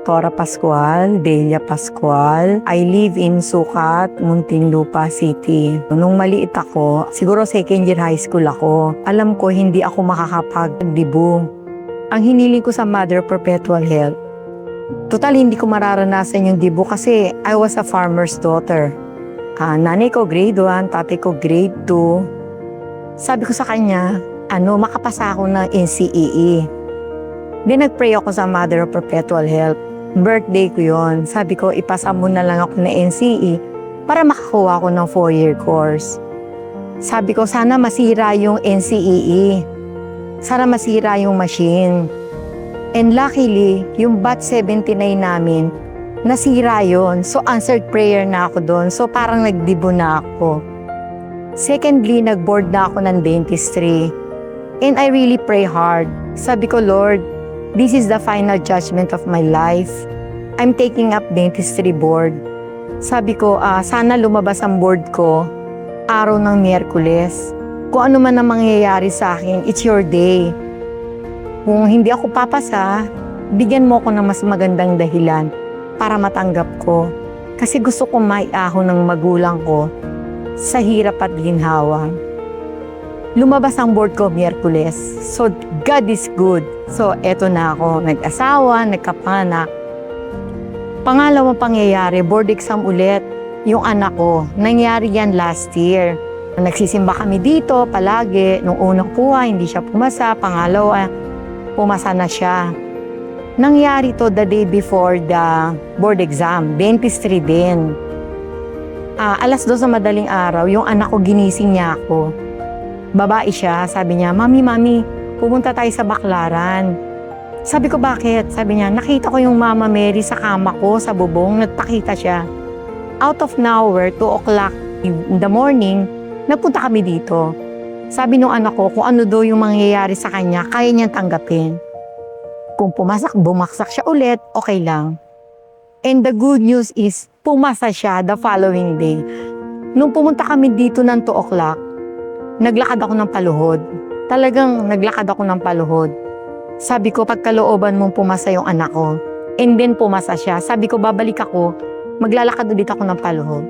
Tora Pascual, Delia Pascual. I live in Sucat, Muntinlupa City. Nung maliit ako, siguro second year high school ako, alam ko hindi ako makakapagdibo. Ang hiniling ko sa Mother Perpetual Help, total hindi ko mararanasan yung dibo kasi I was a farmer's daughter. Nanay ko grade 1, tatay ko grade 2. Sabi ko sa kanya, makapasa ako ng NCEE. Then nag-pray ako sa Mother of Perpetual Help. Birthday ko yon. Sabi ko, ipasa mo na lang ako na NCE para makakuha ako ng 4-year course. Sabi ko, sana masira yung NCEE. Sana masira yung machine. And luckily, yung batch 79 namin, nasira yon. So answered prayer na ako doon. So parang nagdibo na ako. Secondly, nag-board na ako ng dentistry. And I really pray hard. Sabi ko, Lord, this is the final judgment of my life. I'm taking up dentistry board. Sabi ko, sana lumabas ang board ko araw ng Miyerkules. Kung ano man ang mangyayari sa akin, it's your day. Kung hindi ako papasa, bigyan mo ko ng mas magandang dahilan para matanggap ko. Kasi gusto ko maiahon ng magulang ko sa hirap at ginhawa. Lumabas ang board ko Miyerkules. So, God is good. So, eto na ako. Nag-asawa, nagkapanak. Pangalawang pangyayari, board exam ulit. Yung anak ko, nangyari yan last year. Nagsisimba kami dito palagi. Nung unang kuha, hindi siya pumasa. Pangalawa, pumasa na siya. Nangyari to the day before the board exam. Dentistry din. Alas 2 sa madaling araw, yung anak ko ginising niya ako. Babae siya, sabi niya, Mami, pumunta tayo sa Baclaran. Sabi ko, bakit? Sabi niya, nakita ko yung Mama Mary sa kama ko, sa bubong, nagpakita siya. Out of nowhere, 2 o'clock in the morning, nagpunta kami dito. Sabi nung anak ko, kung ano daw yung mangyayari sa kanya, kaya niyang tanggapin. Kung bumaksak siya ulit, okay lang. And the good news is, pumasa siya the following day. Nung pumunta kami dito ng 2 o'clock, naglakad ako ng paluhod. Talagang naglakad ako ng paluhod. Sabi ko, pagkalooban mong pumasa yung anak ko. And then pumasa siya. Sabi ko, babalik ako. Maglalakad ulit ako ng paluhod.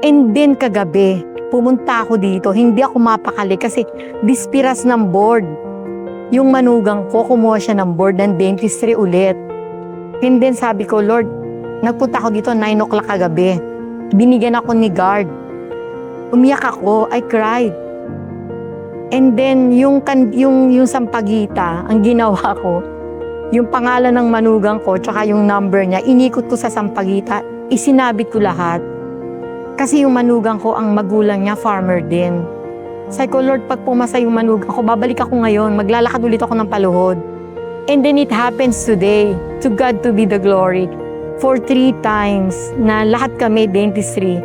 And then kagabi, pumunta ako dito. Hindi ako mapakali kasi dispiras ng board. Yung manugang ko, kumuha siya ng board ng dentistry ulit. And then sabi ko, Lord, nagpunta ako dito 9 o'clock kagabi. Binigyan ako ni guard. Umiyak ako. I cried. And then, yung sampagita, ang ginawa ko, yung pangalan ng manugang ko, tsaka yung number niya, inikot ko sa sampagita, isinabit ko lahat. Kasi yung manugang ko, ang magulang niya, farmer din. Sabi ko, Lord, pag pumasa yung manugang ko, babalik ako ngayon, maglalakad ulit ako ng paluhod. And then it happens today. To God to be the glory. For 3 times na lahat kami dentistry,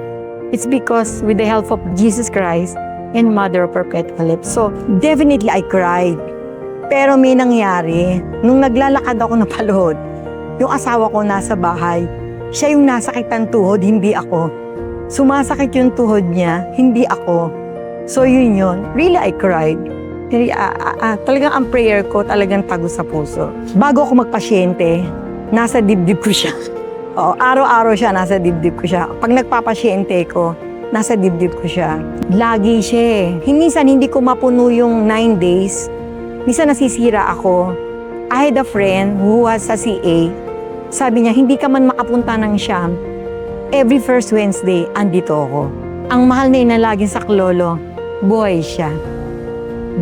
it's because with the help of Jesus Christ, and Mother of Perpetual Help. So, definitely I cried. Pero may nangyari, nung naglalakad ako ng paluhod, yung asawa ko nasa bahay, siya yung nasakit ng tuhod, hindi ako. Sumasakit yung tuhod niya, hindi ako. So, yun. Really, I cried. Talagang ang prayer ko, talagang tago sa puso. Bago ako magpasyente, nasa dibdib ko siya. Araw-araw siya, nasa dibdib ko siya. Pag nagpapasyente ko, nasa dibdib ko siya. Lagi siya. Minsan hindi ko mapuno yung 9 days. Minsan nasisira ako. I had a friend who was a CA. Sabi niya, hindi ka man makapunta ng Siam. Every first Wednesday, andito ako. Ang mahal na inalagin sa klolo, buhay siya.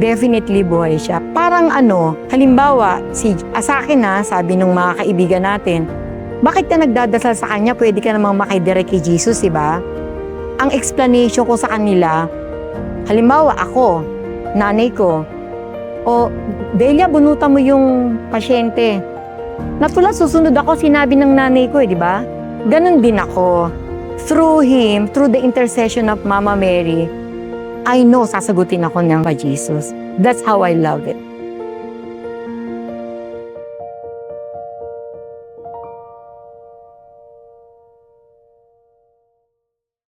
Definitely buhay siya. Parang halimbawa, sa akin sabi ng mga kaibigan natin, bakit ka nagdadasal sa kanya? Pwede ka namang makidirect kay Jesus, diba? Ang explanation ko sa kanila, halimbawa ako, nanay ko, Delia, bunutan mo yung pasyente. Natulad, susunod ako, sinabi ng nanay ko, di ba? Ganon din ako. Through him, through the intercession of Mama Mary, I know sasagutin ako ng Jesus. That's how I love it.